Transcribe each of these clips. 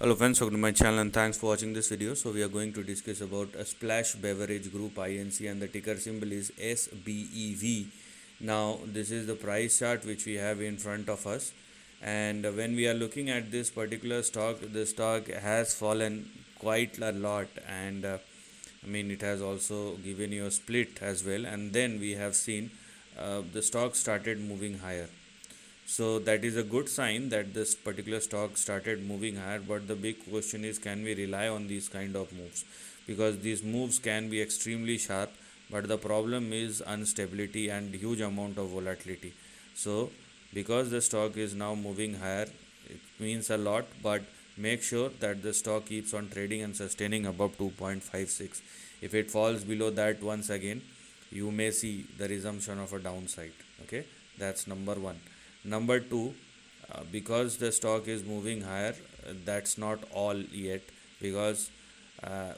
Hello friends, welcome to my channel and thanks for watching this video. So we are going to discuss about a Splash Beverage Group INC and the ticker symbol is SBEV. Now this is the price chart which we have in front of us, and when we are looking at this particular stock, the stock has fallen quite a lot, and it has also given you a split as well, and then we have seen the stock started moving higher. So that is a good sign that this particular stock started moving higher, but the big question is, can we rely on these kind of moves? Because these moves can be extremely sharp, but the problem is instability and huge amount of volatility. So because the stock is now moving higher, it means a lot, but make sure that the stock keeps on trading and sustaining above 2.56. If it falls below that once again, you may see the resumption of a downside. Okay, that's number one. Number two, because the stock is moving higher, that's not all yet, because uh,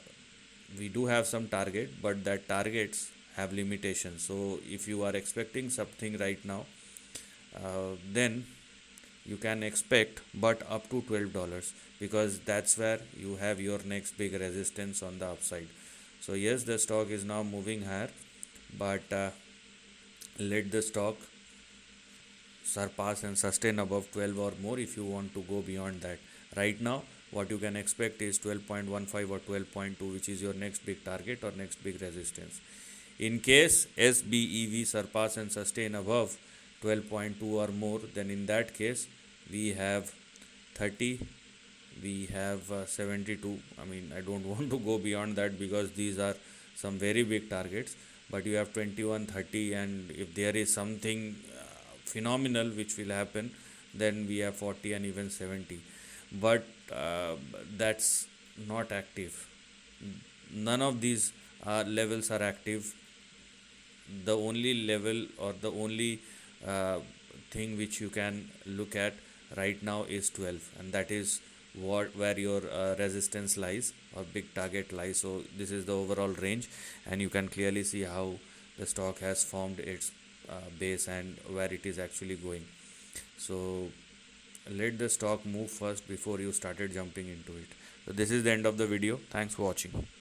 we do have some target, but that targets have limitations. So if you are expecting something right now, then you can expect, but up to $12, because that's where you have your next big resistance on the upside. So yes, the stock is now moving higher, but let the stock surpass and sustain above 12 or more if you want to go beyond that. Right now what you can expect is 12.15 or 12.2, which is your next big target or next big resistance. In case SBEV surpass and sustain above 12.2 or more, then in that case we have 30, we have 72. I don't want to go beyond that because these are some very big targets, but you have 21, 30, and if there is something phenomenal which will happen, then we have 40 and even 70, but that's not active. None of these levels are active. The only level or the only uh, thing which you can look at right now is 12, and that is where your resistance lies or big target lies. So this is the overall range, and you can clearly see how the stock has formed its base and where it is actually going. So let the stock move first before you started jumping into it. So this is the end of the video. Thanks for watching.